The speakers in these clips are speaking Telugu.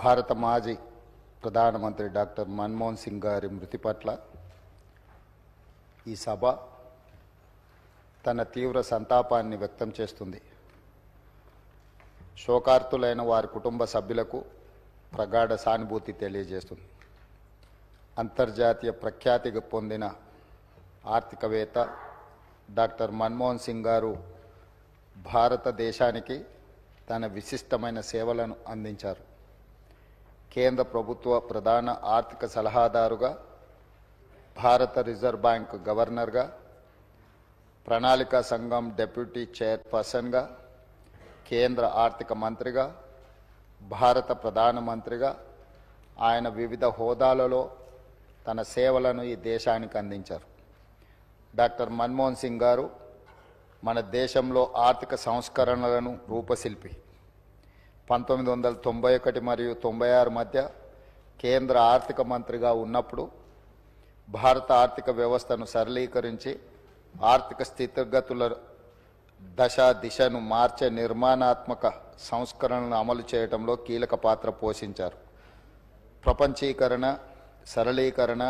భారత మాజీ ప్రధానమంత్రి డాక్టర్ మన్మోహన్ సింగ్ గారి మృతి పట్ల ఈ సభ తన తీవ్ర సంతాపాన్ని వ్యక్తం చేస్తుంది. శోకార్తులైన వారి కుటుంబ సభ్యులకు ప్రగాఢ సానుభూతి తెలియజేస్తుంది. అంతర్జాతీయ ప్రఖ్యాతి పొందిన ఆర్థికవేత్త డాక్టర్ మన్మోహన్ సింగ్ గారు భారతదేశానికి తన విశిష్టమైన సేవలను అందించారు. కేంద్ర ప్రభుత్వ ప్రధాన ఆర్థిక సలహాదారుగా, భారత రిజర్వ్ బ్యాంక్ గవర్నర్గా, ప్రణాళికా సంఘం డెప్యూటీ చైర్పర్సన్గా, కేంద్ర ఆర్థిక మంత్రిగా, భారత ప్రధానమంత్రిగా ఆయన వివిధ హోదాలలో తన సేవలను ఈ దేశానికి అందించారు. డాక్టర్ మన్మోహన్ సింగ్ గారు మన దేశంలో ఆర్థిక సంస్కరణలను రూపశిల్పి. 1991 మరియు 96 మధ్య కేంద్ర ఆర్థిక మంత్రిగా ఉన్నప్పుడు భారత ఆర్థిక వ్యవస్థను సరళీకరించి ఆర్థిక స్థితిగతుల దిశను మార్చే నిర్మాణాత్మక సంస్కరణలను అమలు చేయడంలో కీలక పాత్ర పోషించారు. ప్రపంచీకరణ, సరళీకరణ,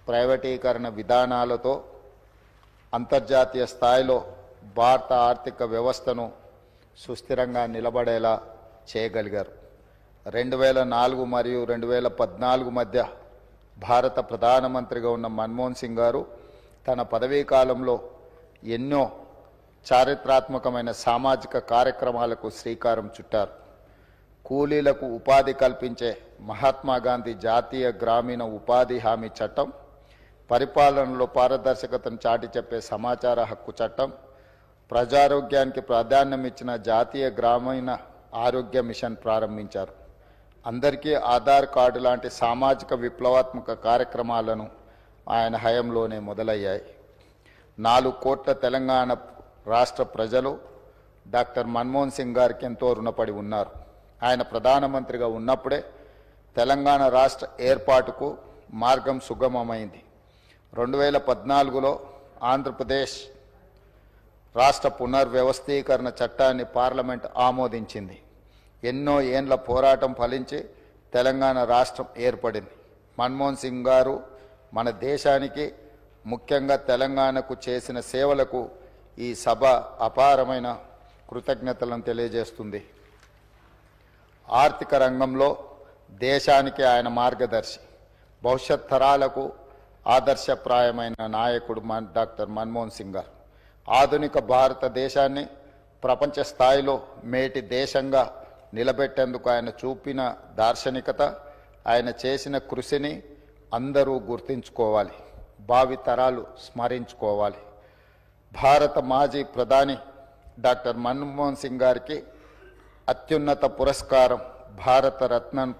ప్రైవేటీకరణ విధానాలతో అంతర్జాతీయ స్థాయిలో భారత ఆర్థిక వ్యవస్థను సుస్థిరంగా నిలబడేలా చేయగలిగారు. 2004 మరియు 2014 మధ్య భారత ప్రధానమంత్రిగా ఉన్న మన్మోహన్ సింగ్ గారు తన పదవీ కాలంలో ఎన్నో చారిత్రాత్మకమైన సామాజిక కార్యక్రమాలకు శ్రీకారం చుట్టారు. కూలీలకు ఉపాధి కల్పించే మహాత్మా గాంధీ జాతీయ గ్రామీణ ఉపాధి హామీ చట్టం, పరిపాలనలో పారదర్శకతను చాటి చెప్పే సమాచార హక్కు చట్టం, ప్రజారోగ్యానికి ప్రాధాన్యం ఇచ్చిన జాతీయ గ్రామీణ ఆరోగ్య మిషన్ ప్రారంభించారు. అందరికీ ఆధార్ కార్డు లాంటి సామాజిక విప్లవాత్మక కార్యక్రమాలను ఆయన హయాంలోనే మొదలయ్యాయి. 4 కోట్ల తెలంగాణ రాష్ట్ర ప్రజలు డాక్టర్ మన్మోహన్ సింగ్ గారికి ఎంతో రుణపడి ఉన్నారు. ఆయన ప్రధానమంత్రిగా ఉన్నప్పుడే తెలంగాణ రాష్ట్ర ఏర్పాటుకు మార్గం సుగమమైంది. 2014లో ఆంధ్రప్రదేశ్ రాష్ట్ర పునర్వ్యవస్థీకరణ చట్టాన్ని పార్లమెంట్ ఆమోదించింది. ఎన్నో ఏండ్ల పోరాటం ఫలించి తెలంగాణ రాష్ట్రం ఏర్పడింది. మన్మోహన్ సింగ్ గారు మన దేశానికి, ముఖ్యంగా తెలంగాణకు చేసిన సేవలకు ఈ సభ అపారమైన కృతజ్ఞతలను తెలియజేస్తుంది. ఆర్థిక రంగంలో దేశానికి ఆయన మార్గదర్శి, భవిష్యత్ తరాలకు ఆదర్శప్రాయమైన నాయకుడు డాక్టర్ మన్మోహన్ సింగ్ గారు. ఆధునిక భారతదేశాన్ని ప్రపంచ స్థాయిలో మేటి దేశంగా నిలబెట్టేందుకు ఆయన చూపిన దార్శనికత, ఆయన చేసిన కృషిని అందరూ గుర్తించుకోవాలి, భావితరాలు స్మరించుకోవాలి. భారత మాజీ ప్రధాని డాక్టర్ మన్మోహన్ సింగ్ గారికి అత్యున్నత పురస్కారం భారత రత్నను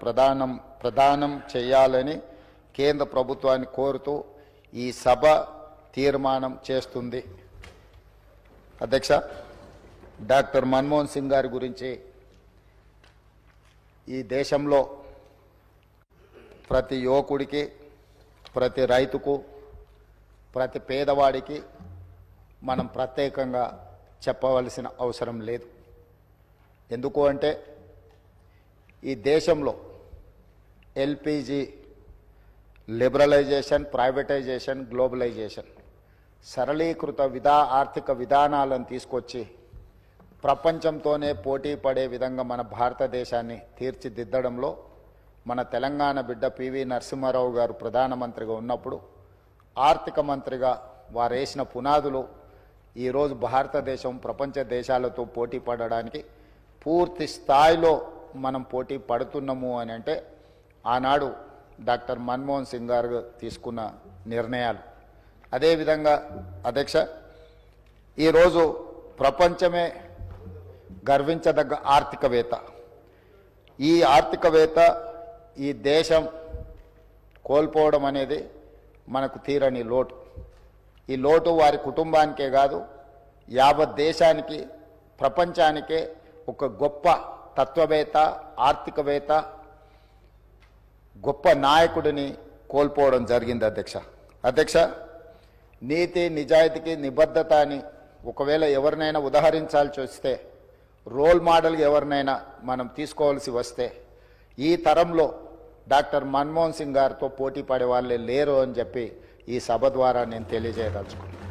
ప్రదానం చేయాలని కేంద్ర ప్రభుత్వాన్ని కోరుతూ ఈ సభ తీర్మానం చేస్తుంది. అధ్యక్ష, డాక్టర్ మన్మోహన్ సింగ్ గారి గురించి ఈ దేశంలో ప్రతి యువకుడికి, ప్రతి రైతుకు, ప్రతి పేదవాడికి మనం ప్రత్యేకంగా చెప్పవలసిన అవసరం లేదు. ఎందుకు అంటే ఈ దేశంలో ఎల్పిజి లిబరలైజేషన్, ప్రైవేటైజేషన్, గ్లోబలైజేషన్ సరళీకృత ఆర్థిక విధానాలను తీసుకొచ్చి ప్రపంచంతోనే పోటీ పడే విధంగా మన భారతదేశాన్ని తీర్చిదిద్దడంలో మన తెలంగాణ బిడ్డ పివి నరసింహారావు గారు ప్రధానమంత్రిగా ఉన్నప్పుడు ఆర్థిక మంత్రిగా వారు వేసిన పునాదులు ఈరోజు భారతదేశం ప్రపంచ దేశాలతో పోటీ పడడానికి పూర్తి స్థాయిలో మనం పోటీ పడుతున్నాము అని అంటే ఆనాడు డాక్టర్ మన్మోహన్ సింగ్ గారు తీసుకున్న నిర్ణయాలు. అదేవిధంగా అధ్యక్ష, ఈరోజు ప్రపంచమే గర్వించదగ్గ ఆర్థికవేత్త, ఈ ఆర్థికవేత్త ఈ దేశం కోల్పోవడం అనేది మనకు తీరని లోటు. ఈ లోటు వారి కుటుంబానికే కాదు, యావత్ దేశానికి, ప్రపంచానికే ఒక గొప్ప తత్వవేత్త, ఆర్థికవేత్త, గొప్ప నాయకుడిని కోల్పోవడం జరిగింది. అధ్యక్ష, నీతి, నిజాయితీకి, నిబద్ధత అని ఒకవేళ ఎవరినైనా ఉదాహరించాల్సి వస్తే, రోల్ మోడల్గా ఎవరినైనా మనం తీసుకోవాల్సి వస్తే ఈ తరంలో డాక్టర్ మన్మోహన్ సింగ్ గారితో పోటీ పడే వాళ్ళే లేరు అని చెప్పి ఈ సభ ద్వారా నేను తెలియజేయదలుచుకున్నాను.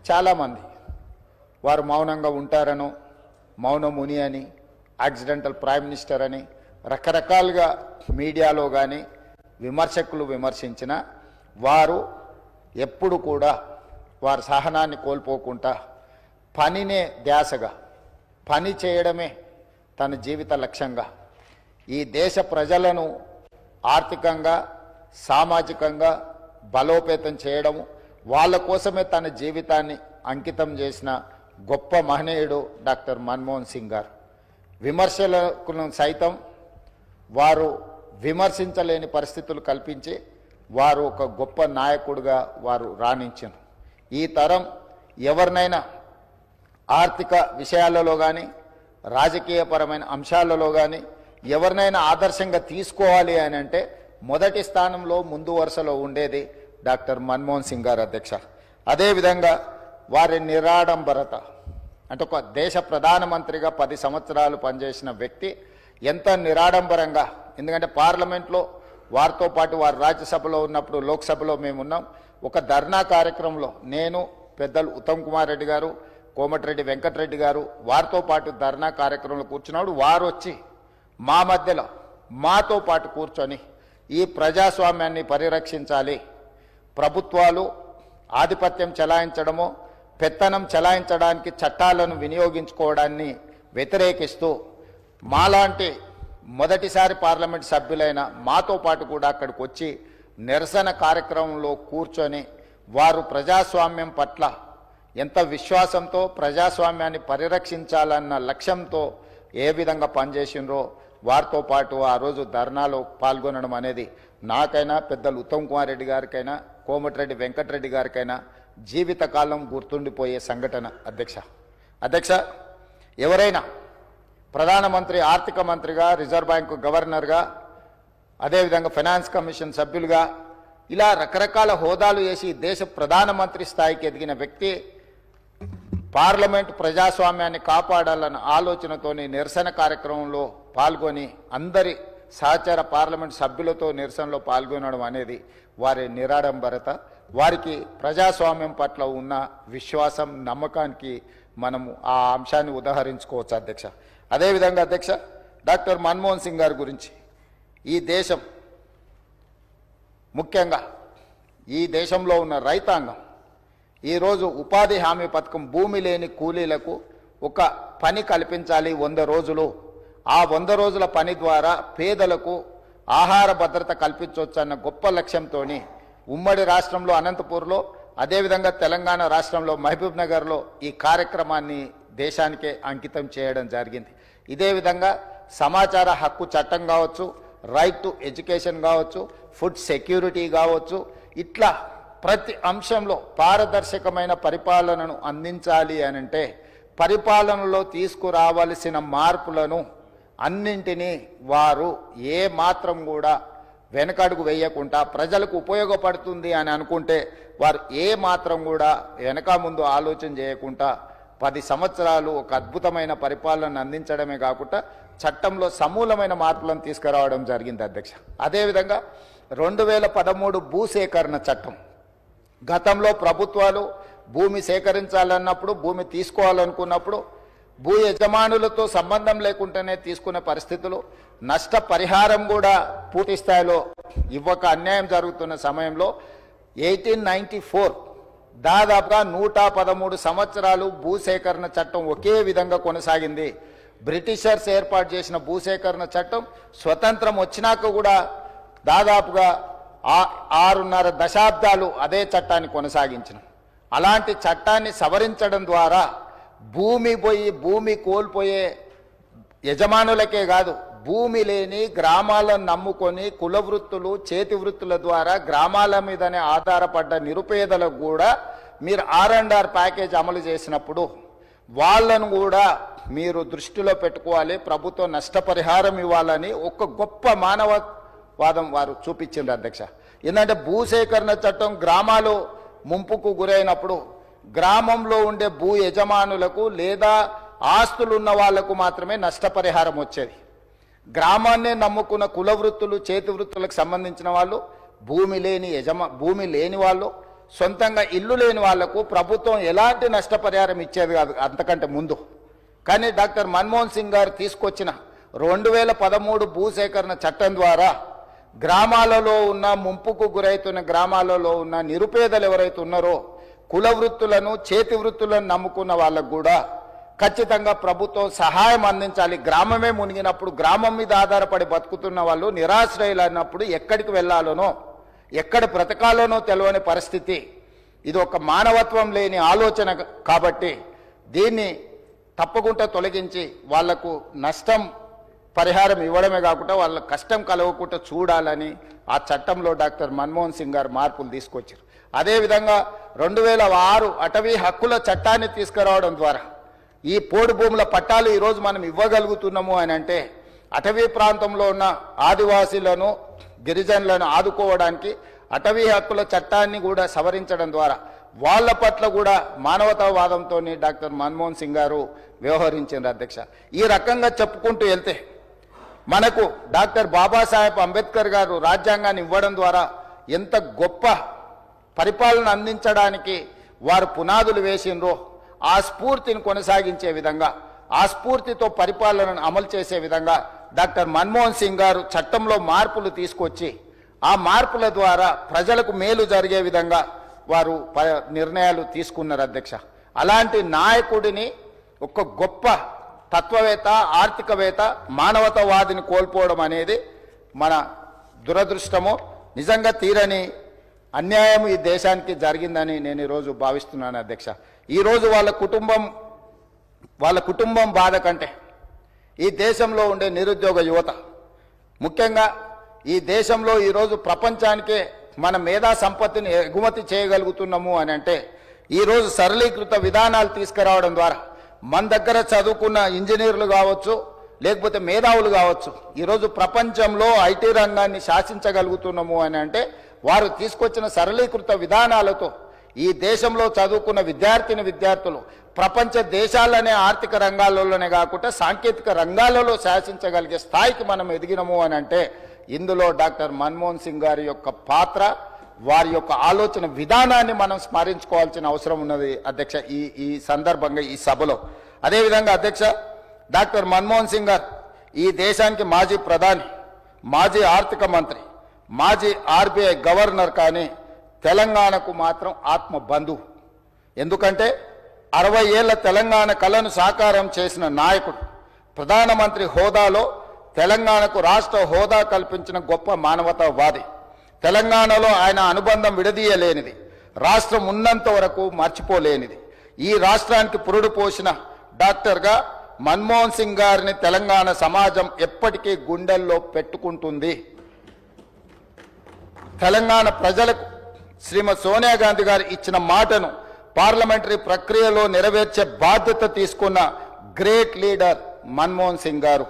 చాలామంది వారు మౌనంగా ఉంటారనో, మౌన ముని అని, యాక్సిడెంటల్ ప్రైమ్ మినిస్టర్ అని రకరకాలుగా మీడియాలో కానీ విమర్శకులు విమర్శించిన వారు ఎప్పుడు కూడా వారి సహనాన్ని కోల్పోకుండా పనినే ధ్యాసగా, పని చేయడమే తన జీవిత లక్ష్యంగా ఈ దేశ ప్రజలను ఆర్థికంగా, సామాజికంగా బలోపేతం చేయడము, వాళ్ళ కోసమే తన జీవితాన్ని అంకితం చేసిన గొప్ప మహనీయుడు డాక్టర్ మన్మోహన్ సింగ్ గారు. విమర్శలను సైతం వారు విమర్శించలేని పరిస్థితులు కల్పించి వారు ఒక గొప్ప నాయకుడిగా వారు రాణించారు. ఈ తరం ఎవరినైనా ఆర్థిక విషయాలలో కానీ, రాజకీయపరమైన అంశాలలో కానీ ఎవరినైనా ఆదర్శంగా తీసుకోవాలి అని అంటే మొదటి స్థానంలో ముందు వరుసలో ఉండేది డాక్టర్ మన్మోహన్ సింగ్ గారు అధ్యక్ష. అదేవిధంగా వారి నిరాడంబరత, అంటే ఒక దేశ ప్రధానమంత్రిగా 10 సంవత్సరాలు పనిచేసిన వ్యక్తి ఎంత నిరాడంబరంగా, ఎందుకంటే పార్లమెంట్లో వారితో పాటు వారు రాజ్యసభలో ఉన్నప్పుడు లోక్సభలో మేము ఉన్నాం. ఒక ధర్నా కార్యక్రమంలో నేను, పెద్దలు ఉత్తమ్ కుమార్ రెడ్డి గారు, కోమటిరెడ్డి వెంకటరెడ్డి గారు వారితో పాటు ధర్నా కార్యక్రమంలో కూర్చున్నాడు. వారు వచ్చి మా మధ్యలో మాతో పాటు కూర్చొని ఈ ప్రజాస్వామ్యాన్ని పరిరక్షించాలి, ప్రభుత్వాలు ఆధిపత్యం చెలాయించడమో పెత్తనం చెలాయించడానికి చట్టాలను వినియోగించుకోవడాన్ని వ్యతిరేకిస్తూ మాలాంటి మొదటిసారి పార్లమెంట్ సభ్యులైన మాతో పాటు కూడా అక్కడికి వచ్చి నిరసన కార్యక్రమంలో కూర్చొని వారు ప్రజాస్వామ్యం పట్ల ఎంత విశ్వాసంతో ప్రజాస్వామ్యాన్ని పరిరక్షించాలన్న లక్ష్యంతో ఏ విధంగా పనిచేసినరో వారితో పాటు ఆ రోజు ధర్నాలో పాల్గొనడం అనేది నాకైనా, పెద్దలు ఉత్తమ్ కుమార్ రెడ్డి గారికైనా, కోమటిరెడ్డి వెంకటరెడ్డి గారికైనా జీవితకాలం గుర్తుండిపోయే సంఘటన అధ్యక్ష. ఎవరైనా ప్రధానమంత్రి, ఆర్థిక మంత్రిగా, రిజర్వ్ బ్యాంకు గవర్నర్గా, అదేవిధంగా ఫైనాన్స్ కమిషన్ సభ్యులుగా ఇలా రకరకాల హోదాలు చేసి దేశ ప్రధానమంత్రి స్థాయికి ఎదిగిన వ్యక్తి పార్లమెంట్ ప్రజాస్వామ్యాన్ని కాపాడాలన్న ఆలోచనతోని నిరసన కార్యక్రమంలో పాల్గొని అందరి సహచర పార్లమెంట్ సభ్యులతో నిరసనలో పాల్గొనడం అనేది వారి నిరాడంబరత, వారికి ప్రజాస్వామ్యం పట్ల ఉన్న విశ్వాసం, నమ్మకానికి మనము ఆ అంశాన్ని ఉదాహరించుకోవచ్చు అధ్యక్ష. అదేవిధంగా అధ్యక్ష, డాక్టర్ మన్మోహన్ సింగ్ గారి గురించి ఈ దేశం, ముఖ్యంగా ఈ దేశంలో ఉన్న రైతాంగం ఈరోజు ఉపాధి హామీ పథకం, భూమి లేని కూలీలకు ఒక పని కల్పించాలి 100 రోజులు. ఆ 100 రోజుల పని ద్వారా పేదలకు ఆహార భద్రత కల్పించవచ్చు అన్న గొప్ప లక్ష్యంతో ఉమ్మడి రాష్ట్రంలో అనంతపూర్లో, అదేవిధంగా తెలంగాణ రాష్ట్రంలో మహబూబ్ నగర్లో ఈ కార్యక్రమాన్ని దేశానికే అంకితం చేయడం జరిగింది. ఇదే విధంగా సమాచార హక్కు చట్టం కావచ్చు, రైట్ టు ఎడ్యుకేషన్ కావచ్చు, ఫుడ్ సెక్యూరిటీ కావచ్చు, ఇట్లా ప్రతి అంశంలో పారదర్శకమైన పరిపాలనను అందించాలి అనంటే పరిపాలనలో తీసుకురావాల్సిన మార్పులను అన్నింటినీ వారు ఏ మాత్రం కూడా వెనకడుగు వేయకుండా ప్రజలకు ఉపయోగపడుతుంది అని అనుకుంటే వారు ఏ మాత్రం కూడా వెనక ముందు ఆలోచన చేయకుండా 10 సంవత్సరాలు ఒక అద్భుతమైన పరిపాలన అందించడమే కాకుండా చట్టంలో సమూలమైన మార్పులను తీసుకురావడం జరిగింది అధ్యక్ష. అదేవిధంగా 2013 భూసేకరణ చట్టం, గతంలో ప్రభుత్వాలు భూమి సేకరించాలన్నప్పుడు, భూమి తీసుకోవాలనుకున్నప్పుడు భూ యజమానులతో సంబంధం లేకుండానే తీసుకునే పరిస్థితులు, నష్టపరిహారం కూడా పూర్తి స్థాయిలో ఇవ్వక అన్యాయం జరుగుతున్న సమయంలో 1894 దాదాపుగా 113 సంవత్సరాలు భూసేకరణ చట్టం ఒకే విధంగా కొనసాగింది. బ్రిటిషర్స్ ఏర్పాటు చేసిన భూసేకరణ చట్టం స్వతంత్రం వచ్చినాక కూడా దాదాపుగా 6.5 దశాబ్దాలు అదే చట్టాన్ని కొనసాగించిన. అలాంటి చట్టాన్ని సవరించడం ద్వారా భూమి కోల్పోయే యజమానులకే కాదు, భూమి లేని గ్రామాలను నమ్ముకొని కుల వృత్తులు, చేతి వృత్తుల ద్వారా గ్రామాల మీదనే ఆధారపడ్డ నిరుపేదలకు కూడా మీరు R&R ప్యాకేజ్ అమలు చేసినప్పుడు వాళ్ళను కూడా మీరు దృష్టిలో పెట్టుకోవాలి, ప్రభుత్వం నష్టపరిహారం ఇవ్వాలని ఒక గొప్ప మానవవాదం వారు చూపించింది అధ్యక్ష. ఎందుకంటే భూసేకరణ చట్టం గ్రామాలు ముంపుకు గురైనప్పుడు గ్రామంలో ఉండే భూ యజమానులకు లేదా ఆస్తులున్న వాళ్లకు మాత్రమే నష్టపరిహారం వచ్చేది. గ్రామాన్నే నమ్ముకున్న కుల వృత్తులు చేతి వృత్తులకు సంబంధించిన వాళ్ళు, భూమి లేని వాళ్ళు, సొంతంగా ఇల్లు లేని వాళ్లకు ప్రభుత్వం ఎలాంటి నష్టపరిహారం ఇచ్చేది కాదు అంతకంటే ముందు. కానీ డాక్టర్ మన్మోహన్ సింగ్ గారు తీసుకొచ్చిన 2013 భూసేకరణ చట్టం ద్వారా గ్రామాలలో ఉన్న, ముంపుకు గురైతున్న గ్రామాలలో ఉన్న నిరుపేదలు ఎవరైతే ఉన్నారో కుల వృత్తులను చేతి వృత్తులను నమ్ముకున్న వాళ్ళకు కూడా ఖచ్చితంగా ప్రభుత్వం సహాయం అందించాలి. గ్రామమే మునిగినప్పుడు, గ్రామం మీద ఆధారపడి బతుకుతున్న వాళ్ళు నిరాశ్రయులు అన్నప్పుడు ఎక్కడికి వెళ్ళాలనో ఎక్కడ బ్రతకాలనో తెలియని పరిస్థితి. ఇది ఒక మానవత్వం లేని ఆలోచన. కాబట్టి దీన్ని తప్పకుండా తొలగించి వాళ్లకు నష్టం పరిహారం ఇవ్వడమే కాకుండా వాళ్ళ కష్టం కలగకుండా చూడాలని ఆ చట్టంలో డాక్టర్ మన్మోహన్ సింగ్ గారు మార్పులు తీసుకొచ్చారు. అదేవిధంగా 2006 అటవీ హక్కుల చట్టాన్ని తీసుకురావడం ద్వారా ఈ పోడు భూముల పట్టాలు ఈరోజు మనం ఇవ్వగలుగుతున్నాము అని అంటే అటవీ ప్రాంతంలో ఉన్న ఆదివాసీలను, గిరిజనులను ఆదుకోవడానికి అటవీ హక్కుల చట్టాన్ని కూడా సవరించడం ద్వారా వాళ్ళ పట్ల కూడా మానవతావాదంతో డాక్టర్ మన్మోహన్ సింగ్ గారు వ్యవహరించారు అధ్యక్ష. ఈ రకంగా చెప్పుకుంటూ వెళ్తే మనకు డాక్టర్ బాబాసాహెబ్ అంబేద్కర్ గారు రాజ్యాంగాన్ని ఇవ్వడం ద్వారా ఎంత గొప్ప పరిపాలన అందించడానికి వారు పునాదులు వేసిండ్రో ఆ స్ఫూర్తిని కొనసాగించే విధంగా, ఆ స్ఫూర్తితో పరిపాలనను అమలు చేసే విధంగా డాక్టర్ మన్మోహన్ సింగ్ గారు చట్టంలో మార్పులు తీసుకొచ్చి ఆ మార్పుల ద్వారా ప్రజలకు మేలు జరిగే విధంగా వారు నిర్ణయాలు తీసుకున్నారు అధ్యక్ష. అలాంటి నాయకుడిని, ఒక గొప్ప తత్వవేత్త, ఆర్థికవేత్త, మానవతావాదిని కోల్పోవడం అనేది మన దురదృష్టము. నిజంగా తీరని అన్యాయం ఈ దేశానికి జరిగిందని నేను ఈరోజు భావిస్తున్నాను అధ్యక్ష. ఈరోజు వాళ్ళ కుటుంబం బాధ కంటే ఈ దేశంలో ఉండే నిరుద్యోగ యువత, ముఖ్యంగా ఈ దేశంలో ఈరోజు ప్రపంచానికే మన మేధా సంపత్తిని ఎగుమతి చేయగలుగుతున్నాము అని అంటే ఈరోజు సరళీకృత విధానాలు తీసుకురావడం ద్వారా మన దగ్గర చదువుకున్న ఇంజనీర్లు కావచ్చు, లేకపోతే మేధావులు కావచ్చు, ఈరోజు ప్రపంచంలో ఐటీ రంగాన్ని శాసించగలుగుతున్నాము అని అంటే వారు తీసుకొచ్చిన సరళీకృత విధానాలతో ఈ దేశంలో చదువుకున్న విద్యార్థులు ప్రపంచ దేశాలనే ఆర్థిక రంగాలలోనే కాకుండా సాంకేతిక రంగాలలో శాసించగలిగే స్థాయికి మనం ఎదిగినము అని అంటే ఇందులో డాక్టర్ మన్మోహన్ సింగ్ గారి యొక్క పాత్ర, వారి యొక్క ఆలోచన విధానాన్ని మనం స్మరించుకోవాల్సిన అవసరం ఉన్నది అధ్యక్ష ఈ సందర్భంగా ఈ సభలో. అదేవిధంగా అధ్యక్ష, డాక్టర్ మన్మోహన్ సింగ్ గారు ఈ దేశానికి మాజీ ప్రధాని, మాజీ ఆర్థిక మంత్రి, మాజీ ఆర్బీఐ గవర్నర్, కానీ తెలంగాణకు మాత్రం ఆత్మ బంధువు. ఎందుకంటే 60 ఏళ్ల తెలంగాణ కళను సాకారం చేసిన నాయకుడు, ప్రధానమంత్రి హోదాలో తెలంగాణకు రాష్ట్ర హోదా కల్పించిన గొప్ప మానవతావాది. తెలంగాణలో ఆయన అనుబంధం విడదీయలేనిది, రాష్ట్రం ఉన్నంత వరకు మర్చిపోలేనిది. ఈ రాష్ట్రానికి పురుడు పోసిన డాక్టర్గా మన్మోహన్ సింగ్ గారిని తెలంగాణ సమాజం ఎప్పటికీ గుండెల్లో పెట్టుకుంటుంది. తెలంగాణ ప్రజలకు శ్రీమతి సోనియా గాంధీ గారు ఇచ్చిన మాటను పార్లమెంటరీ ప్రక్రియలో నెరవేర్చే బాధ్యత తీసుకున్న గ్రేట్ లీడర్ మన్మోహన్ సింగ్ గారు.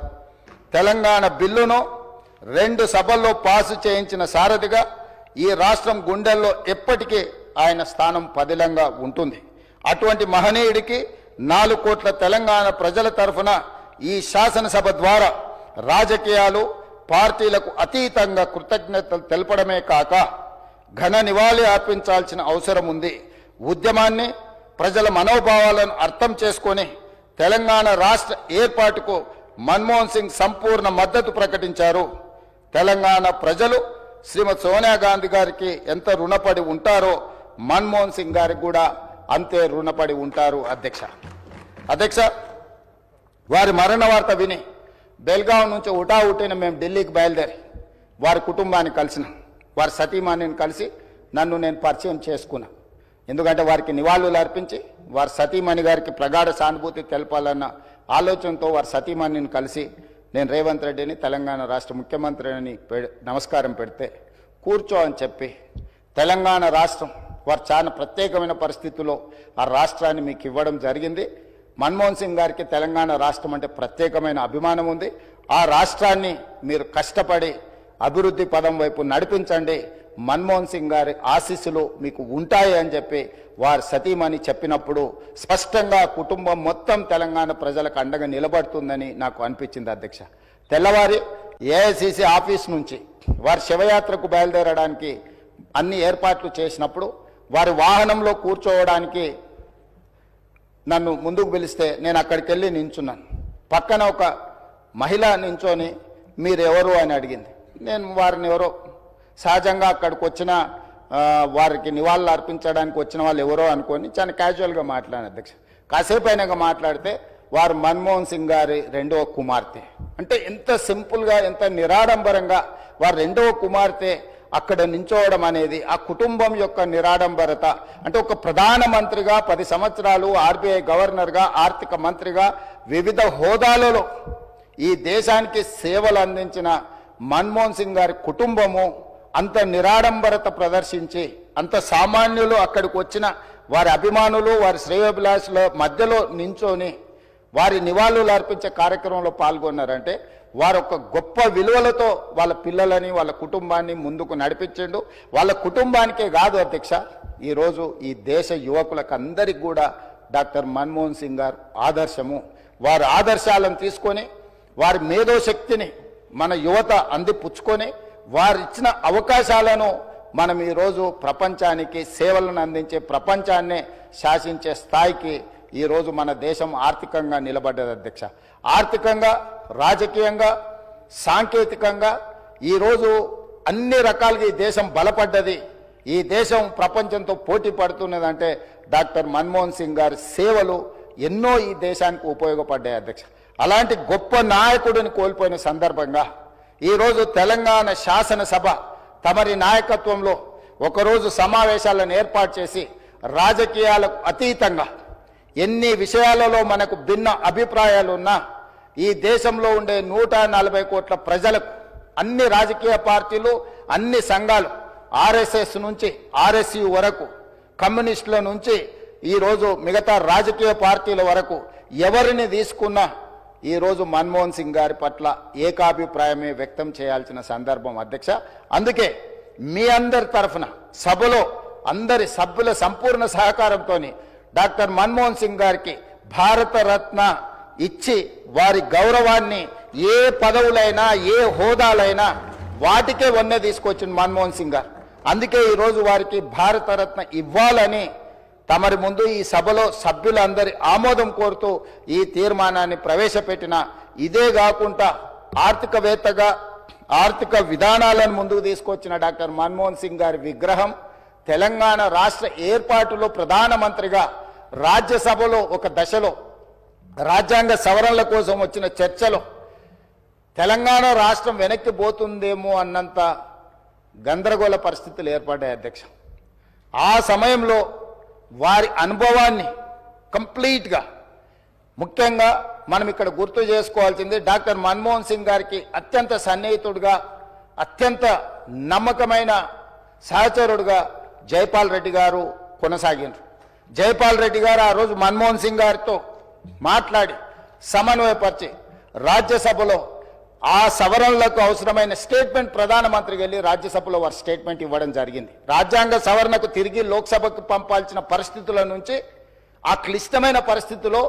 తెలంగాణ బిల్లును 2 సభల్లో పాసు చేయించిన సారథిగా ఈ రాష్ట్రం గుండెల్లో ఎప్పటికీ ఆయన స్థానం పదిలంగా ఉంటుంది. అటువంటి మహనీయుడికి 4 కోట్ల తెలంగాణ ప్రజల తరఫున ఈ శాసనసభ ద్వారా రాజకీయాలు, పార్టీలకు అతీతంగా కృతజ్ఞతలు తెలపడమే కాక ఘన నివాళి అర్పించాల్సిన అవసరం ఉంది. ఉద్యమాన్ని, ప్రజల మనోభావాలను అర్థం చేసుకొని తెలంగాణ రాష్ట్ర ఏర్పాటుకు మన్మోహన్ సింగ్ సంపూర్ణ మద్దతు ప్రకటించారు. తెలంగాణ ప్రజలు శ్రీమతి సోనియా గాంధీ గారికి ఎంత రుణపడి ఉంటారో మన్మోహన్ సింగ్ గారికి కూడా అంతే రుణపడి ఉంటారు అధ్యక్ష. వారి మరణ వార్త విని బెల్గావ్ నుంచి ఉటావుటిన మేము ఢిల్లీకి బయలుదేరి వారి కుటుంబాన్ని కలిసినాం. వారి సతీమణిని కలిసి నన్ను నేను పరిచయం చేసుకున్నా. ఎందుకంటే వారికి నివాళులు అర్పించి వారి సతీమణి గారికి ప్రగాఢ సానుభూతి తెలపాలన్న ఆలోచనతో వారి సతీమణిని కలిసి నేను రేవంత్ రెడ్డిని తెలంగాణ రాష్ట్ర ముఖ్యమంత్రిని నమస్కారం పెడితే కూర్చో అని చెప్పి, తెలంగాణ రాష్ట్రం వారు చాలా ప్రత్యేకమైన పరిస్థితుల్లో ఆ రాష్ట్రాన్ని మీకు ఇవ్వడం జరిగింది. మన్మోహన్ సింగ్ గారికి తెలంగాణ రాష్ట్రం అంటే ప్రత్యేకమైన అభిమానం ఉంది. ఆ రాష్ట్రాన్ని మీరు కష్టపడి అభివృద్ధి పదం వైపు నడిపించండి, మన్మోహన్ సింగ్ గారి ఆశీస్సులు మీకు ఉంటాయి అని చెప్పి వారి సతీమణి చెప్పినప్పుడు స్పష్టంగా కుటుంబం మొత్తం తెలంగాణ ప్రజలకు అండగా నిలబడుతుందని నాకు అనిపించింది అధ్యక్ష. తెల్లవారి ఏఐసిసి ఆఫీస్ నుంచి వారి శివయాత్రకు బయలుదేరడానికి అన్ని ఏర్పాట్లు చేసినప్పుడు వారి వాహనంలో కూర్చోవడానికి నన్ను ముందుకు పిలిస్తే నేను అక్కడికి వెళ్ళి నించున్నాను. పక్కన ఒక మహిళ నించొని మీరెవరు అని అడిగింది. నేను వారిని ఎవరో సహజంగా అక్కడికి వచ్చిన వారికి నివాళులు అర్పించడానికి వచ్చిన వాళ్ళు ఎవరో అనుకొని చాలా క్యాజువల్గా మాట్లాడాను అధ్యక్ష. కాసేపు అయినాక మాట్లాడితే వారు మన్మోహన్ సింగ్ గారి రెండవ కుమార్తె. అంటే ఎంత సింపుల్గా ఎంత నిరాడంబరంగా వారి రెండవ కుమార్తె అక్కడ నించోవడం అనేది ఆ కుటుంబం యొక్క నిరాడంబరత. అంటే ఒక ప్రధానమంత్రిగా 10 సంవత్సరాలు, ఆర్బీఐ గవర్నర్గా, ఆర్థిక మంత్రిగా వివిధ హోదాలలో ఈ దేశానికి సేవలు అందించిన మన్మోహన్ సింగ్ గారి కుటుంబము అంత నిరాడంబరత ప్రదర్శించి అంత సామాన్యులు అక్కడికి వచ్చిన వారి అభిమానులు వారి శ్రేయోభిలాషుల మధ్యలో నించొని వారి నివాళులు అర్పించే కార్యక్రమంలో పాల్గొన్నారంటే వారు ఒక గొప్ప విలువలతో వాళ్ళ పిల్లలని వాళ్ళ కుటుంబాన్ని ముందుకు నడిపించిండు. వాళ్ళ కుటుంబానికే కాదు అధ్యక్ష, ఈరోజు ఈ దేశ యువకులకు అందరికీ కూడా డాక్టర్ మన్మోహన్ సింగ్ గారు ఆదర్శము. వారి ఆదర్శాలను తీసుకొని వారి మేధోశక్తిని మన యువత అందిపుచ్చుకొని వారు ఇచ్చిన అవకాశాలను మనం ఈరోజు ప్రపంచానికి సేవలను అందించే ప్రపంచాన్నే శాసించే స్థాయికి ఈరోజు మన దేశం ఆర్థికంగా నిలబడ్డది అధ్యక్ష. ఆర్థికంగా, రాజకీయంగా, సాంకేతికంగా ఈరోజు అన్ని రకాలుగా ఈ దేశం బలపడ్డది. ఈ దేశం ప్రపంచంతో పోటీ పడుతున్నదంటే డాక్టర్ మన్మోహన్ సింగ్ గారి సేవలు ఎన్నో ఈ దేశానికి ఉపయోగపడ్డాయి అధ్యక్ష. అలాంటి గొప్ప నాయకుడిని కోల్పోయిన సందర్భంగా ఈరోజు తెలంగాణ శాసనసభ తమరి నాయకత్వంలో ఒకరోజు సమావేశాలను ఏర్పాటు చేసి రాజకీయాలకు అతీతంగా ఎన్ని విషయాలలో మనకు భిన్న అభిప్రాయాలు ఉన్నా ఈ దేశంలో ఉండే 140 కోట్ల ప్రజలకు అన్ని రాజకీయ పార్టీలు, అన్ని సంఘాలు, ఆర్ఎస్ఎస్ నుంచి ఆర్ఎస్యు వరకు, కమ్యూనిస్టుల నుంచి ఈరోజు మిగతా రాజకీయ పార్టీల వరకు ఎవరిని తీసుకున్నా ఈరోజు మన్మోహన్ సింగ్ గారి పట్ల ఏకాభిప్రాయమే వ్యక్తం చేయాల్సిన సందర్భం అధ్యక్ష. అందుకే మీ అందరి తరఫున సభలో అందరి సభ్యుల సంపూర్ణ సహకారంతో డాక్టర్ మన్మోహన్ సింగ్ గారికి భారతరత్న ఇచ్చి వారి గౌరవాన్ని ఏ పదవులైనా ఏ హోదాలైనా వాటికే వన్నె తీసుకొచ్చిన మన్మోహన్ సింగ్ గారు. అందుకే ఈరోజు వారికి భారతరత్న ఇవ్వాలని తమరి ముందు ఈ సభలో సభ్యులందరి ఆమోదం కోరుతూ ఈ తీర్మానాన్ని ప్రవేశపెట్టిన. ఇదే కాకుండా ఆర్థికవేత్తగా ఆర్థిక విధానాలను ముందుకు తీసుకొచ్చిన డాక్టర్ మన్మోహన్ సింగ్ గారి విగ్రహం తెలంగాణ రాష్ట్ర ఏర్పాటులో ప్రధానమంత్రిగా రాజ్యసభలో ఒక దశలో రాజ్యాంగ సవరణల కోసం వచ్చిన చర్చలో తెలంగాణ రాష్ట్రం వెనక్కి పోతుందేమో అన్నంత గందరగోళ పరిస్థితులు ఏర్పడ్డాయి అధ్యక్ష. ఆ సమయంలో వారి అనుభవాన్ని కంప్లీట్గా ముఖ్యంగా మనం ఇక్కడ గుర్తు చేసుకోవాల్సింది డాక్టర్ మన్మోహన్ సింగ్ గారికి అత్యంత సన్నిహితుడుగా అత్యంత నమ్మకమైన సహచరుడుగా జైపాల్ రెడ్డి గారు కొనసాగినారు. జైపాల్ రెడ్డి గారు ఆ రోజు మన్మోహన్ సింగ్ గారితో మాట్లాడి సమన్వయపరిచి రాజ్యసభలో ఆ సవరణలకు అవసరమైన స్టేట్మెంట్ ప్రధానమంత్రికి వెళ్ళి రాజ్యసభలో వారు స్టేట్మెంట్ ఇవ్వడం జరిగింది. రాజ్యాంగ సవరణకు తిరిగి లోక్సభకు పంపాల్సిన పరిస్థితుల నుంచి ఆ క్లిష్టమైన పరిస్థితిలో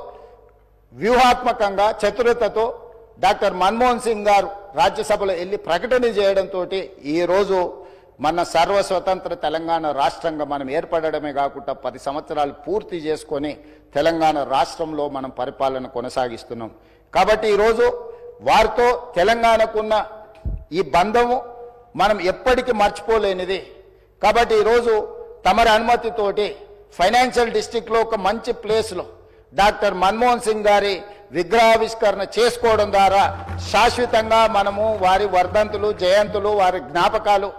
వ్యూహాత్మకంగా చతురతతో డాక్టర్ మన్మోహన్ సింగ్ గారు రాజ్యసభలో వెళ్ళి ప్రకటన చేయడంతో ఈరోజు మన సర్వస్వతంత్ర తెలంగాణ రాష్ట్రంగా మనం ఏర్పడడమే కాకుండా 10 సంవత్సరాలు పూర్తి చేసుకొని తెలంగాణ రాష్ట్రంలో మనం పరిపాలన కొనసాగిస్తున్నాం. కాబట్టి ఈరోజు వారితో తెలంగాణకున్న ఈ బంధము మనం ఎప్పటికీ మర్చిపోలేనిది. కాబట్టి ఈరోజు తమరి అనుమతితోటి ఫైనాన్షియల్ డిస్ట్రిక్ట్లో ఒక మంచి ప్లేస్లో డాక్టర్ మన్మోహన్ సింగ్ గారి విగ్రహావిష్కరణ చేసుకోవడం ద్వారా శాశ్వతంగా మనము వారి వర్ధంతులు, జయంతులు, వారి జ్ఞాపకాలు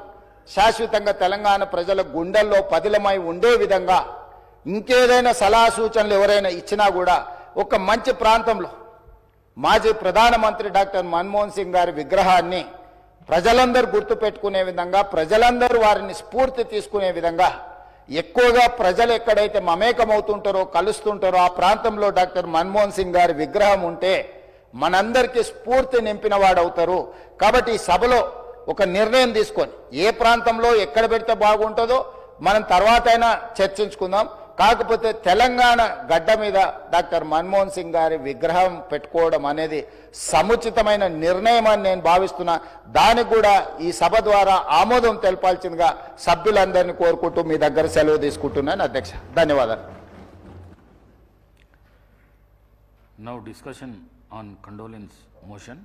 శాశ్వతంగా తెలంగాణ ప్రజల గుండెల్లో పదిలమై ఉండే విధంగా ఇంకేదైనా సలహా సూచనలు ఎవరైనా ఇచ్చినా కూడా ఒక మంచి ప్రాంతంలో మాజీ ప్రధానమంత్రి డాక్టర్ మన్మోహన్ సింగ్ గారి విగ్రహాన్ని ప్రజలందరూ గుర్తుపెట్టుకునే విధంగా, ప్రజలందరూ వారిని స్ఫూర్తి తీసుకునే విధంగా ఎక్కువగా ప్రజలు ఎక్కడైతే మమేకమవుతుంటారో కలుస్తుంటారో ఆ ప్రాంతంలో డాక్టర్ మన్మోహన్ సింగ్ గారి విగ్రహం ఉంటే మనందరికీ స్ఫూర్తి నింపిన వాడవుతారు. కాబట్టి ఈ సభలో ఒక నిర్ణయం తీసుకొని ఏ ప్రాంతంలో ఎక్కడ పెడితే బాగుంటుందో మనం తర్వాత అయినా చర్చించుకుందాం. కాకపోతే తెలంగాణ గడ్డ మీద డాక్టర్ మన్మోహన్ సింగ్ గారి విగ్రహం పెట్టుకోవడం అనేది సముచితమైన నిర్ణయం అని నేను భావిస్తున్నా. దానికి కూడా ఈ సభ ద్వారా ఆమోదం తెలపాల్సిందిగా సభ్యులందరినీ కోరుకుంటూ మీ దగ్గర సెలవు తీసుకుంటున్నాను అధ్యక్ష. ధన్యవాదాలు. Now discussion on condolence motion.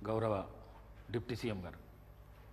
Gaurava Deputy CM garu.